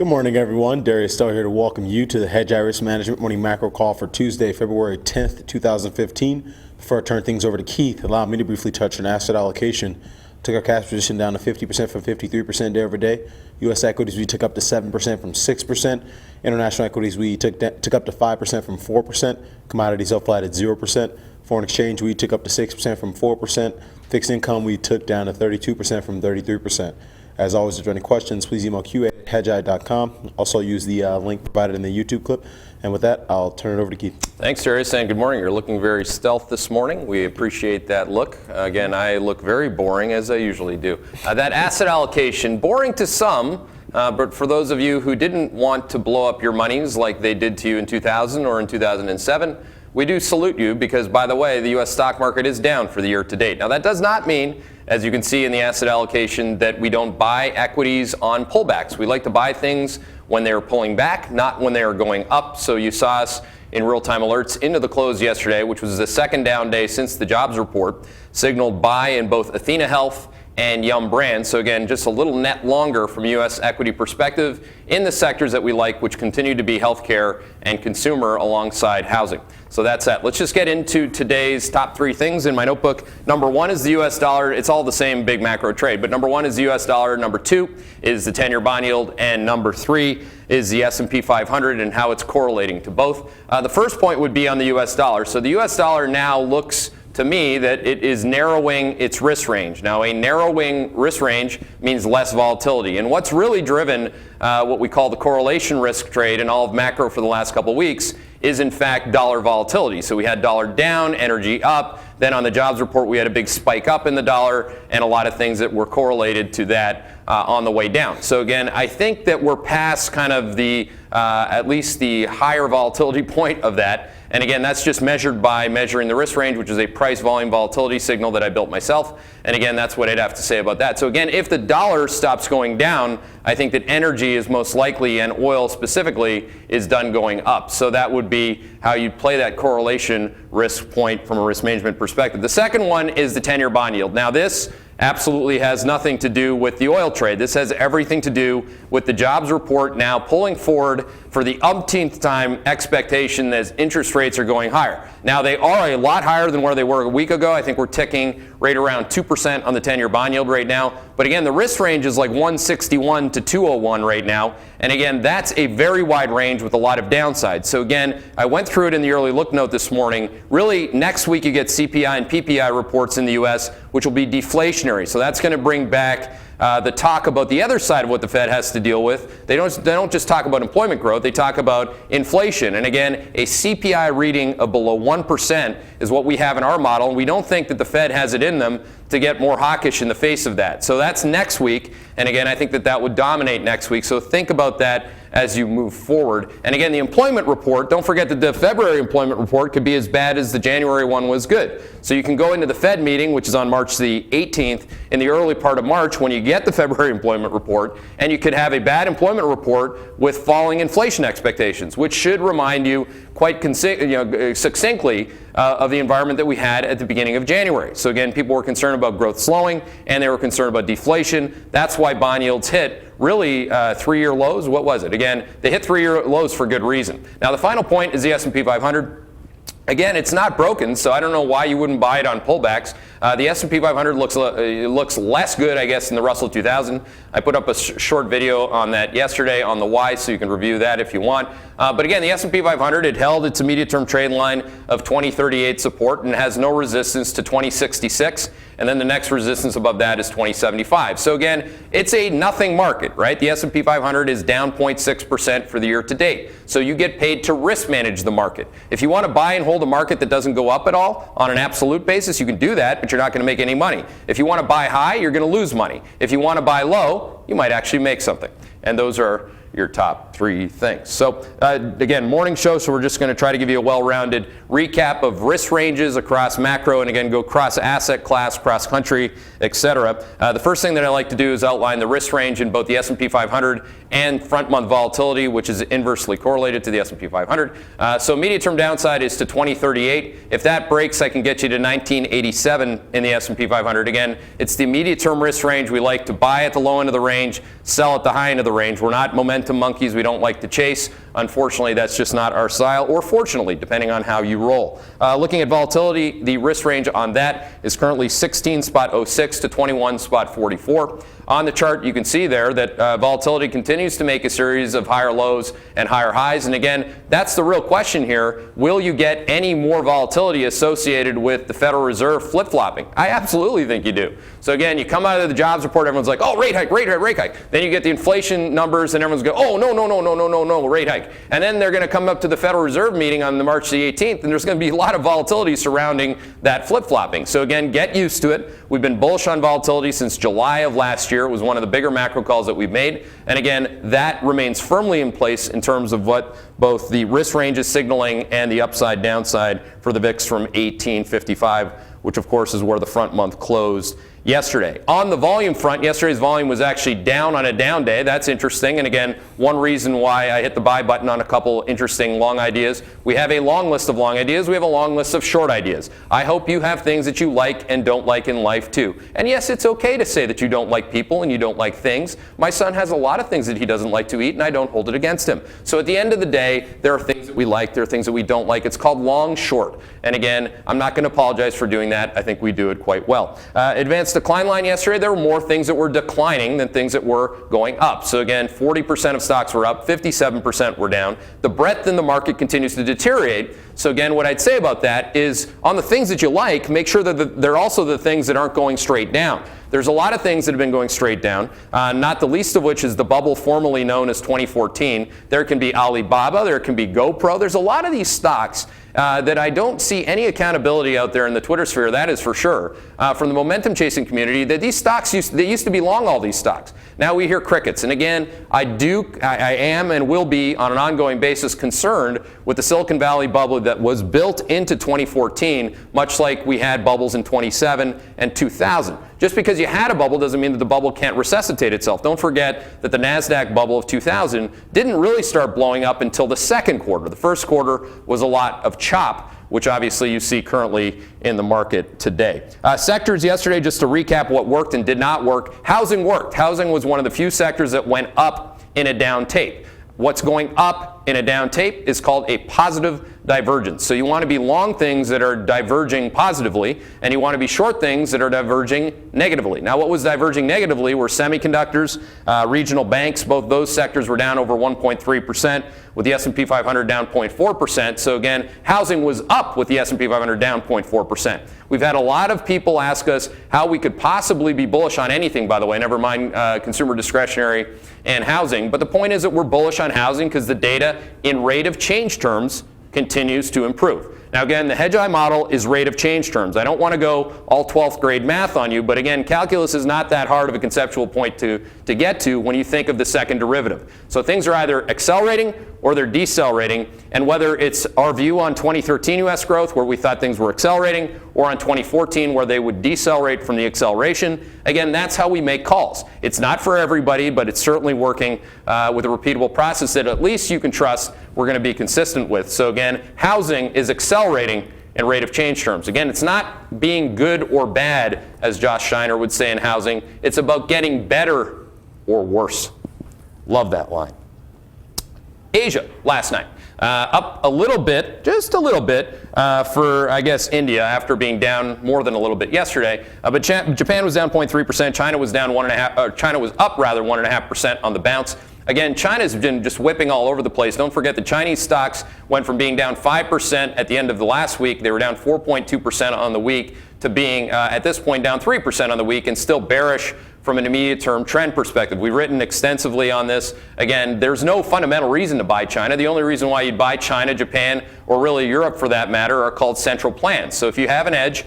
Good morning, everyone. Darius Stowe here to welcome you to the Hedgeye Risk Management Morning Macro Call for Tuesday, February 10th, 2015. Before I turn things over to Keith, allow me to briefly touch on asset allocation. Took our cash position down to 50% from 53% day over day. U.S. equities, we took up to 7% from 6%. International equities, we took up to 5% from 4%. Commodities held flat at 0%. Foreign exchange, we took up to 6% from 4%. Fixed income, we took down to 32% from 33%. As always, if there are any questions, please email qa@hedgeye.com. Also use the link provided in the YouTube clip. And with that, I'll turn it over to Keith. Thanks, Darius, and good morning. You're looking very stealth this morning. We appreciate that look. Again, I look very boring, as I usually do. That asset allocation, boring to some, but for those of you who didn't want to blow up your monies like they did to you in 2000 or in 2007, we do salute you because, by the way, the U.S. stock market is down for the year to date. Now, that does not mean, as you can see in the asset allocation, that we don't buy equities on pullbacks. We like to buy things when they're pulling back, not when they are going up. So you saw us in real-time alerts into the close yesterday, which was the second down day since the jobs report, signaled buy in both Athena Health and Yum Brands. So again, just a little net longer from U.S. equity perspective in the sectors that we like, which continue to be healthcare and consumer alongside housing. So that's that. Let's just get into today's top three things in my notebook. Number one is the U.S. dollar. It's all the same big macro trade, but number one is the U.S. dollar. Number two is the 10-year bond yield. And number three is the S&P 500 and how it's correlating to both. The first point would be on the U.S. dollar. So the U.S. dollar now looks to me that it is narrowing its risk range. Now, a narrowing risk range means less volatility. And what's really driven what we call the correlation risk trade in all of macro for the last couple of weeks is, in fact, dollar volatility. So we had dollar down, energy up. Then on the jobs report, we had a big spike up in the dollar and a lot of things that were correlated to that on the way down. So again, I think that we're past kind of the, at least the higher volatility point of that. And again, that's just measured by measuring the risk range, which is a price volume volatility signal that I built myself. And again, that's what I'd have to say about that. So again, if the dollar stops going down, I think that energy is most likely, and oil specifically, is done going up. So that would be how you'd play that correlation risk point from a risk management perspective. The second one is the 10-year bond yield. Now this absolutely has nothing to do with the oil trade. This has everything to do with the jobs report now pulling forward for the umpteenth time expectation as interest rates are going higher. Now they are a lot higher than where they were a week ago. I think we're ticking right around 2% on the 10-year bond yield right now. But again, the risk range is like 161 to 201 right now. And again, that's a very wide range with a lot of downside. So again, I went through it in the early look note this morning. Really, next week you get CPI and PPI reports in the U.S., which will be deflationary. So that's going to bring back the talk about the other side of what the Fed has to deal with. They don't just talk about employment growth, they talk about inflation. And again, a CPI reading of below 1% is what we have in our model, and we don't think that the Fed has it in them to get more hawkish in the face of that. So that's next week, and again, I think that that would dominate next week. So think about that as you move forward. And again, the employment report, don't forget that the February employment report could be as bad as the January one was good. So you can go into the Fed meeting, which is on March the 18th, in the early part of March when you get the February employment report, and you could have a bad employment report with falling inflation expectations, which should remind you quite succinctly of the environment that we had at the beginning of January. So again, people were concerned about growth slowing, and they were concerned about deflation. That's why bond yields hit really 3-year lows. What was it? Again, they hit 3-year lows for good reason. Now, the final point is the S&P 500. Again, it's not broken, so I don't know why you wouldn't buy it on pullbacks. The S&P 500 looks less good, I guess, than the Russell 2000. I put up a short video on that yesterday on the why, so you can review that if you want. But again, the S&P 500, it held its immediate-term trade line of 2038 support and has no resistance to 2066. And then the next resistance above that is 2075. So again, it's a nothing market, right? The S&P 500 is down 0.6% for the year to date. So you get paid to risk manage the market. If you want to buy and hold a market that doesn't go up at all on an absolute basis, you can do that, but you're not going to make any money. If you want to buy high, you're going to lose money. If you want to buy low, you might actually make something. And those are your top three things. So again, morning show, so we're just going to try to give you a well-rounded recap of risk ranges across macro, and again, go cross asset class, cross country, etc. The first thing that I like to do is outline the risk range in both the S&P 500 and front month volatility, which is inversely correlated to the S&P 500. So immediate term downside is to 2038. If that breaks, I can get you to 1987 in the S&P 500. Again, it's the immediate term risk range. We like to buy at the low end of the range, sell at the high end of the range. We're not momentum momentum monkeys. We don't like to chase. Unfortunately, that's just not our style, or fortunately, depending on how you roll. Looking at volatility, the risk range on that is currently 16.06 to 21.44. On the chart, you can see there that volatility continues to make a series of higher lows and higher highs. And again, that's the real question here. Will you get any more volatility associated with the Federal Reserve flip-flopping? I absolutely think you do. So again, you come out of the jobs report, everyone's like, oh, rate hike, rate hike, rate hike. Then you get the inflation numbers, and everyone's going, oh, no, rate hike. And then they're going to come up to the Federal Reserve meeting on March the 18th, and there's going to be a lot of volatility surrounding that flip-flopping. So again, get used to it. We've been bullish on volatility since July of last year. It was one of the bigger macro calls that we've made. And again, that remains firmly in place in terms of what both the risk range is signaling and the upside downside for the VIX from 1855, which of course is where the front month closed yesterday. On the volume front, yesterday's volume was actually down on a down day. That's interesting. And again, one reason why I hit the buy button on a couple interesting long ideas. We have a long list of long ideas. We have a long list of short ideas. I hope you have things that you like and don't like in life too. And yes, it's okay to say that you don't like people and you don't like things. My son has a lot of things that he doesn't like to eat, and I don't hold it against him. So at the end of the day, there are things that we like, there are things that we don't like. It's called long short. And again, I'm not going to apologize for doing that. I think we do it quite well. Advanced decline line yesterday, there were more things that were declining than things that were going up. So again, 40% of stocks were up, 57% were down. The breadth in the market continues to deteriorate. So again, what I'd say about that is on the things that you like, make sure that they're also the things that aren't going straight down. There's a lot of things that have been going straight down, not the least of which is the bubble formerly known as 2014. There can be Alibaba, there can be GoPro. There's a lot of these stocks that I don't see any accountability out there in the Twitter sphere, that is for sure, from the momentum chasing community, that these stocks they used to be long all these stocks. Now we hear crickets. And again, I am and will be on an ongoing basis concerned with the Silicon Valley bubble that was built into 2014, much like we had bubbles in 27 and 2000. Just because you had a bubble doesn't mean that the bubble can't resuscitate itself. Don't forget that the NASDAQ bubble of 2000 didn't really start blowing up until the second quarter. The first quarter was a lot of chop, which obviously you see currently in the market today. Sectors yesterday, just to recap what worked and did not work. Housing worked. Housing was one of the few sectors that went up in a down tape. What's going up in a down tape is called a positive divergence. So you want to be long things that are diverging positively, and you want to be short things that are diverging negatively. Now, what was diverging negatively were semiconductors, regional banks. Both those sectors were down over 1.3%, with the S&P 500 down 0.4%. So again, housing was up with the S&P 500 down 0.4%. We've had a lot of people ask us how we could possibly be bullish on anything, by the way, never mind consumer discretionary and housing. But the point is that we're bullish on housing because the data in rate of change terms continues to improve. Now again, the Hedgeye model is rate of change terms. I don't want to go all 12th grade math on you, but again, calculus is not that hard of a conceptual point to get to when you think of the second derivative. So things are either accelerating or they're decelerating, and whether it's our view on 2013 US growth where we thought things were accelerating, or on 2014 where they would decelerate from the acceleration, again, that's how we make calls. It's not for everybody, but it's certainly working with a repeatable process that at least you can trust we're going to be consistent with. So again, housing is accelerating in rate of change terms. Again, it's not being good or bad, as Josh Shiner would say in housing. It's about getting better or worse. Love that line. Asia last night. Up a little bit, just a little bit, for, I guess, India after being down more than a little bit yesterday. But Japan was down 0.3%. China was down 1.5%. China was up rather 1.5% on the bounce. Again, China's been just whipping all over the place. Don't forget the Chinese stocks went from being down 5% at the end of the last week. They were down 4.2% on the week to being, at this point, down 3% on the week and still bearish from an immediate term trend perspective. We've written extensively on this. Again, there's no fundamental reason to buy China. The only reason why you'd buy China, Japan, or really Europe for that matter are called central plans. So if you have an edge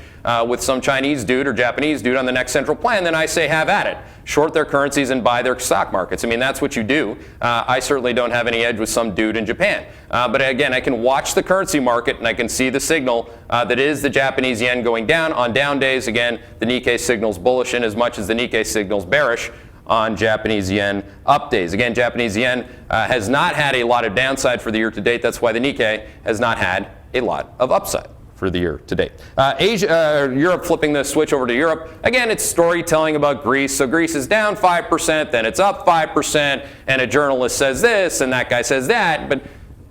with some Chinese dude or Japanese dude on the next central plan, then I say have at it. Short their currencies and buy their stock markets. I mean, that's what you do. I certainly don't have any edge with some dude in Japan. But again, I can watch the currency market and I can see the signal that is the Japanese yen going down. On down days, again, the Nikkei signals bullish in as much as the Nikkei signals bearish on Japanese yen up days. Again, Japanese yen has not had a lot of downside for the year to date. That's why the Nikkei has not had a lot of upside. for the year to date. Europe, flipping the switch over to Europe. Again, it's storytelling about Greece. So Greece is down 5%, then it's up 5%, and a journalist says this, and that guy says that. But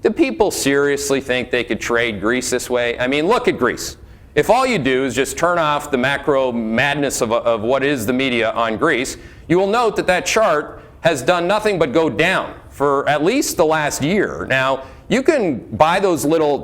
do people seriously think they could trade Greece this way? I mean, look at Greece. If all you do is just turn off the macro madness of what is the media on Greece, you will note that that chart has done nothing but go down for at least the last year. Now, you can buy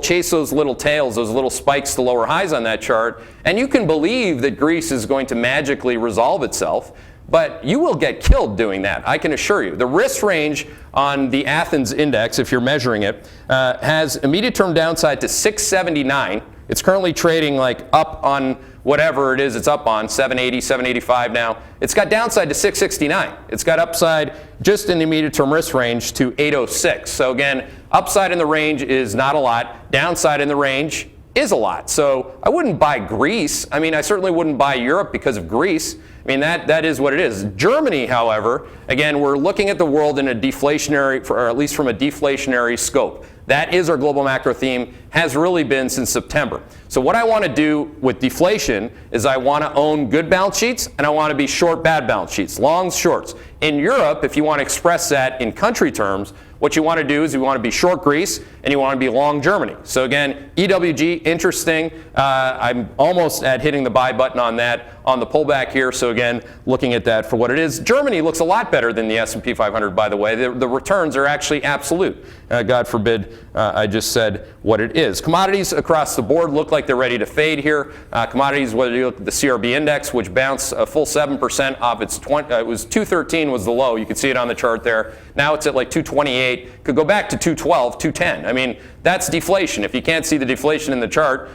chase those little tails, those little spikes to lower highs on that chart, and you can believe that Greece is going to magically resolve itself, but you will get killed doing that, I can assure you. The risk range on the Athens index, if you're measuring it, has immediate term downside to 679. It's currently trading like up on whatever it is it's up on, 780, 785 now. It's got downside to 669. It's got upside just in the immediate term risk range to 806. So again, upside in the range is not a lot. Downside in the range is a lot. So I wouldn't buy Greece. I mean, I certainly wouldn't buy Europe because of Greece. I mean, that is what it is. Germany, however, again, we're looking at the world in a deflationary, or at least from a deflationary scope. That is our global macro theme, has really been since September. So what I want to do with deflation is I want to own good balance sheets and I want to be short bad balance sheets, longs, shorts. In Europe, if you want to express that in country terms, what you want to do is you want to be short Greece and you want to be long Germany. So again, EWG, interesting. I'm almost at hitting the buy button on that on the pullback here. So again, looking at that for what it is. Germany looks a lot better than the S&P 500, by the way. The returns are actually absolute. God forbid I just said what it is. Commodities across the board look like they're ready to fade here. Commodities, whether you look at the CRB index, which bounced a full 7% off its it was 213 was the low. You can see it on the chart there. Now it's at like 228. Could go back to 212, 210. I mean, that's deflation. If you can't see the deflation in the chart,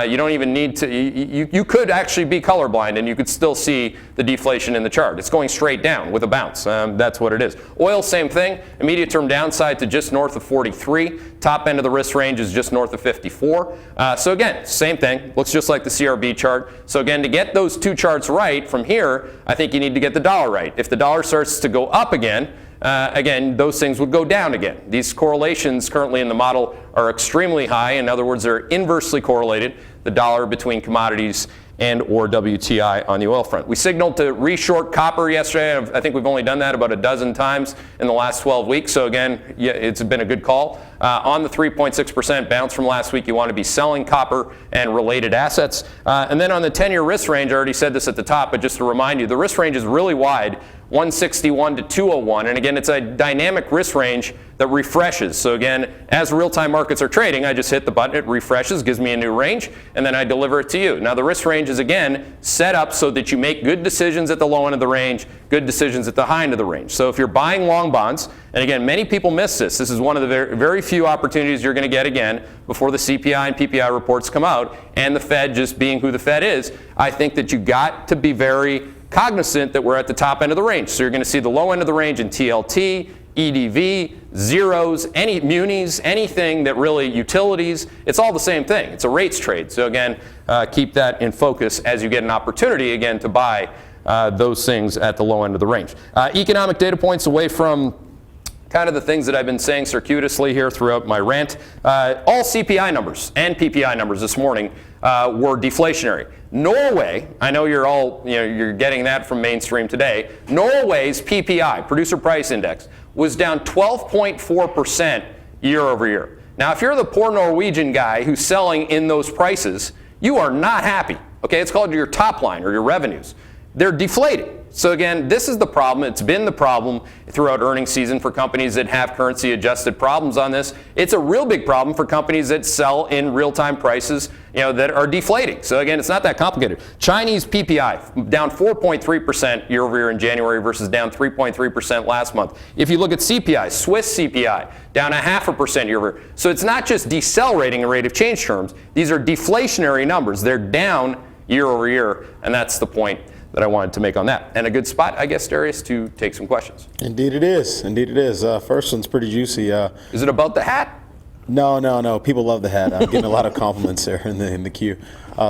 you don't even need to, you could actually be colorblind and you could still see the deflation in the chart. It's going straight down with a bounce. That's what it is. Oil, same thing. Immediate term downside to just north of 43. Top end of the risk range is just north of 54. So again, same thing. Looks just like the CRB chart. So again, to get those two charts right from here, I think you need to get the dollar right. If the dollar starts to go up again, those things would go down again. These correlations currently in the model are extremely high. In other words, they're inversely correlated, the dollar between commodities and or WTI on the oil front. We signaled to reshort copper yesterday. I think we've only done that about a dozen times in the last 12 weeks. So again, yeah, it's been a good call. On the 3.6% bounce from last week, you want to be selling copper and related assets. And then on the 10-year risk range, I already said this at the top, but just to remind you, the risk range is really wide, 161 to 201. And again, it's a dynamic risk range that refreshes. So again, as real-time markets are trading, I just hit the button, it refreshes, gives me a new range, and then I deliver it to you. Now the risk range is again set up so that you make good decisions at the low end of the range, good decisions at the high end of the range. So if you're buying long bonds, and again, many people miss this. This is one of the very, very few opportunities you're going to get again before the CPI and PPI reports come out, and the Fed just being who the Fed is. I think that you got to be very cognizant that we're at the top end of the range. So you're going to see the low end of the range in TLT, EDV, zeros, any munis, anything that really utilities, it's all the same thing. It's a rates trade. So again, keep that in focus as you get an opportunity again to buy those things at the low end of the range. Economic data points away from kind of the things that I've been saying circuitously here throughout my rant. All CPI numbers and PPI numbers this morning were deflationary. Norway, I know you're all, you're getting that from mainstream today. Norway's PPI, Producer Price Index, was down 12.4% year over year. Now, if you're the poor Norwegian guy who's selling in those prices, you are not happy. Okay, it's called your top line or your revenues. They're deflating. So again, this is the problem. It's been the problem throughout earnings season for companies that have currency adjusted problems on this. It's a real big problem for companies that sell in real-time prices, that are deflating. So again, it's not that complicated. Chinese PPI down 4.3% year over year in January versus down 3.3% last month. If you look at CPI, Swiss CPI down 0.5% year over year. So it's not just decelerating in rate of change terms. These are deflationary numbers. They're down year over year, and that's the point that I wanted to make on that. And a good spot, I guess, Darius, to take some questions. Indeed it is. Indeed it is. First one's pretty juicy. Is it about the hat? No. People love the hat. I'm getting a lot of compliments there in the queue.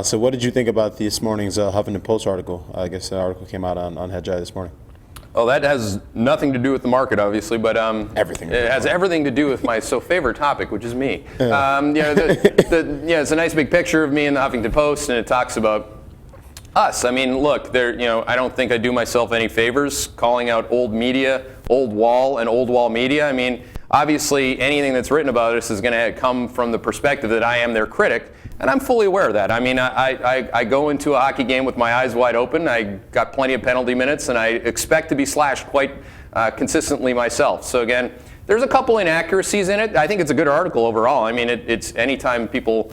So what did you think about this morning's Huffington Post article? I guess the article came out on Hedgeye this morning. Well, that has nothing to do with the market, obviously, but Everything. It has everything to do with my favorite topic, which is me. It's a nice big picture of me in the Huffington Post, and it talks about us. I mean, look, I don't think I do myself any favors calling out old media, old wall, and old wall media. I mean, obviously, anything that's written about us is going to come from the perspective that I am their critic, and I'm fully aware of that. I mean, I go into a hockey game with my eyes wide open. I got plenty of penalty minutes, and I expect to be slashed quite consistently myself. So again, there's a couple inaccuracies in it. I think it's a good article overall. I mean, it's anytime people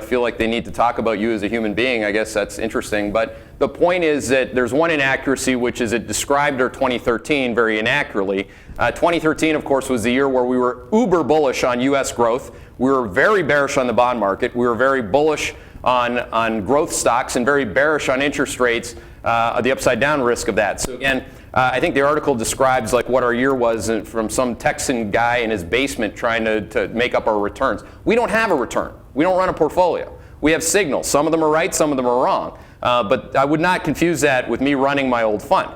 feel like they need to talk about you as a human being, I guess that's interesting. But the point is that there's one inaccuracy, which is it described our 2013 very inaccurately. 2013, of course, was the year where we were uber bullish on U.S. growth. We were very bearish on the bond market. We were very bullish on growth stocks and very bearish on interest rates, the upside down risk of that. So again, I think the article describes like what our year was from some Texan guy in his basement trying to make up our returns. We don't have a return. We don't run a portfolio. We have signals. Some of them are right, some of them are wrong. But I would not confuse that with me running my old fund.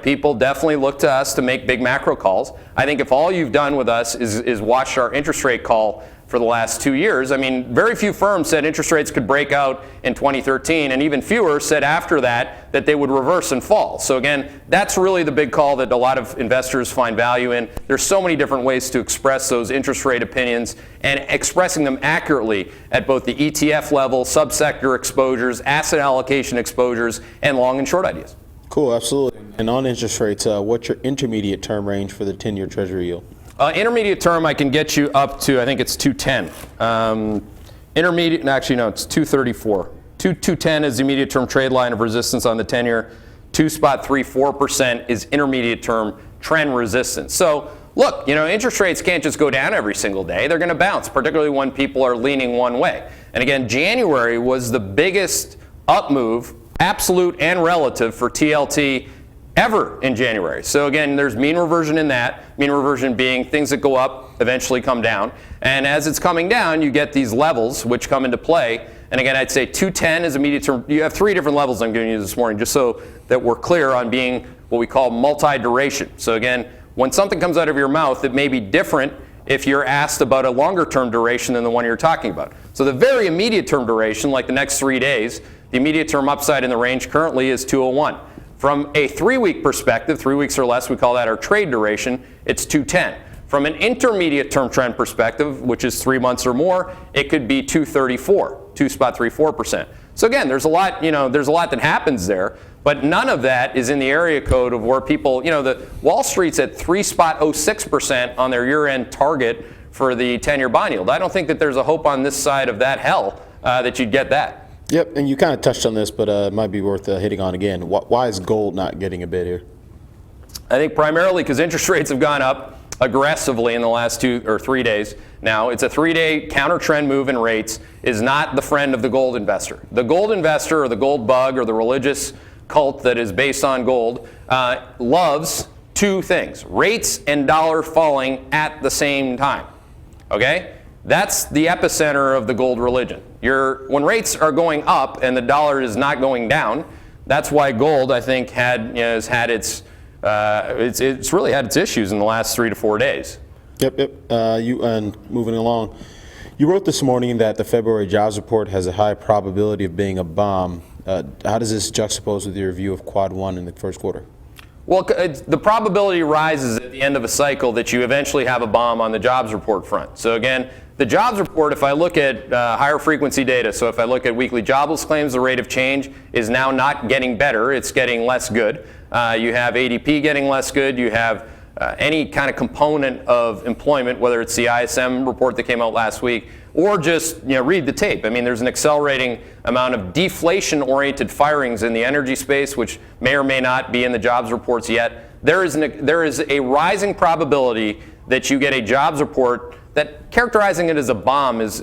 People definitely look to us to make big macro calls. I think if all you've done with us is watch our interest rate call for the last 2 years, I mean, very few firms said interest rates could break out in 2013, and even fewer said after that they would reverse and fall. So again, that's really the big call that a lot of investors find value in. There's so many different ways to express those interest rate opinions, and expressing them accurately at both the ETF level, subsector exposures, asset allocation exposures, and long and short ideas. Cool, absolutely. And on interest rates, what's your intermediate term range for the 10-year Treasury yield? Intermediate term, I can get you up to, I think it's 210. Intermediate, actually no, it's 234. 210 is the immediate term trade line of resistance on the 10-year. 2.34% is intermediate term trend resistance. So look, interest rates can't just go down every single day. They're going to bounce, particularly when people are leaning one way. And again, January was the biggest up move, absolute and relative, for TLT ever in January. So again, there's mean reversion in that. Mean reversion being things that go up eventually come down. And as it's coming down, you get these levels which come into play. And again, I'd say 210 is immediate term. You have 3 different levels I'm giving you this morning, just so that we're clear on being what we call multi-duration. So again, when something comes out of your mouth, it may be different if you're asked about a longer term duration than the one you're talking about. So the very immediate term duration, like the next 3 days, the immediate term upside in the range currently is 201. From a 3-week perspective, 3 weeks or less, we call that our trade duration, it's 210. From an intermediate term trend perspective, which is 3 months or more, it could be 234, 2.34%. So again, there's a lot, there's a lot that happens there, but none of that is in the area code of where people, the Wall Street's at 3.06% on their year-end target for the 10-year bond yield. I don't think that there's a hope on this side of that hell that you'd get that. Yep, and you kind of touched on this, but it might be worth hitting on again. Why is gold not getting a bid here? I think primarily because interest rates have gone up aggressively in the last 2 or 3 days. Now, it's a 3-day counter trend move in rates is not the friend of the gold investor. The gold investor or the gold bug or the religious cult that is based on gold loves 2 things: rates and dollar falling at the same time. Okay? That's the epicenter of the gold religion. When rates are going up and the dollar is not going down, that's why gold, I think, has had it's really had its issues in the last 3 to 4 days. Yep. And moving along, you wrote this morning that the February jobs report has a high probability of being a bomb. How does this juxtapose with your view of quad 1 in the first quarter? Well, the probability rises at the end of a cycle that you eventually have a bomb on the jobs report front. So again, the jobs report, if I look at higher frequency data, so if I look at weekly jobless claims, the rate of change is now not getting better, it's getting less good. You have ADP getting less good, you have any kind of component of employment, whether it's the ISM report that came out last week, or just read the tape. I mean, there's an accelerating amount of deflation-oriented firings in the energy space, which may or may not be in the jobs reports yet. There is a rising probability that you get a jobs report that characterizing it as a bomb is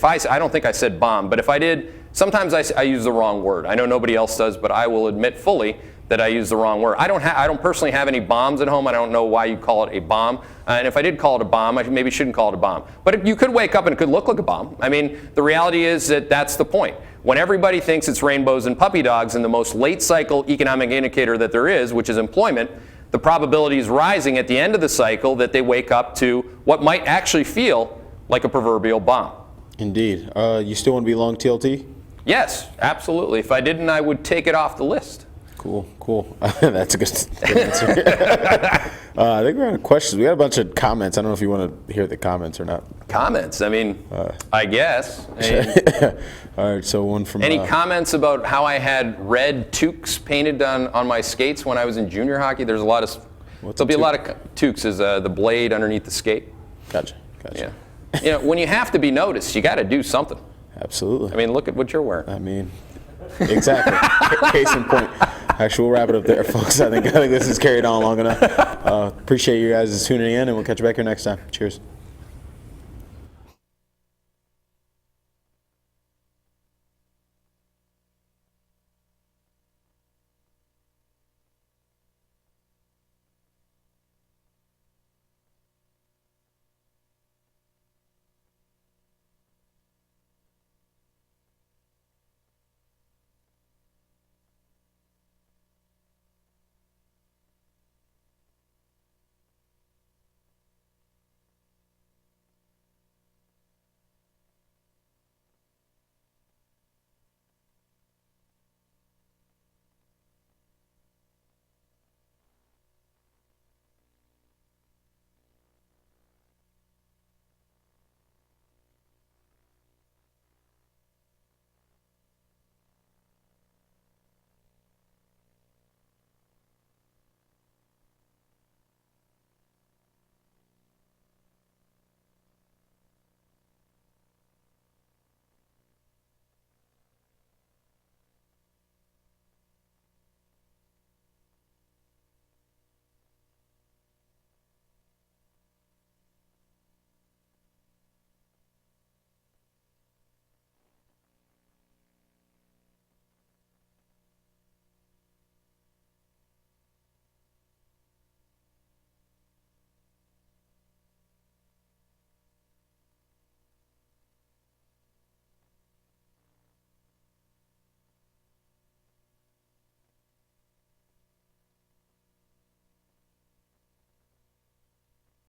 I don't think I said bomb, but if I did, sometimes I use the wrong word. I know nobody else does, but I will admit fully that I use the wrong word. I don't personally have any bombs at home. I don't know why you call it a bomb. And if I did call it a bomb, I maybe shouldn't call it a bomb. But you could wake up and it could look like a bomb. I mean, the reality is that that's the point. When everybody thinks it's rainbows and puppy dogs and the most late cycle economic indicator that there is, which is employment, the probability is rising at the end of the cycle that they wake up to what might actually feel like a proverbial bomb. Indeed. You still want to be long TLT? Yes, absolutely. If I didn't, I would take it off the list. Cool. That's a good answer. I think we're on questions. We got a bunch of comments. I don't know if you want to hear the comments or not. Comments? I mean, I guess. All right, so one from... Any comments about how I had red toques painted on my skates when I was in junior hockey? There's a lot of... There'll be a lot of toques is the blade underneath the skate. Gotcha. Yeah. You know, when you have to be noticed, you got to do something. Absolutely. I mean, look at what you're wearing. I mean, exactly. Case in point. Actually, we'll wrap it up there, folks. I think this is carried on long enough. Appreciate you guys tuning in, and we'll catch you back here next time. Cheers.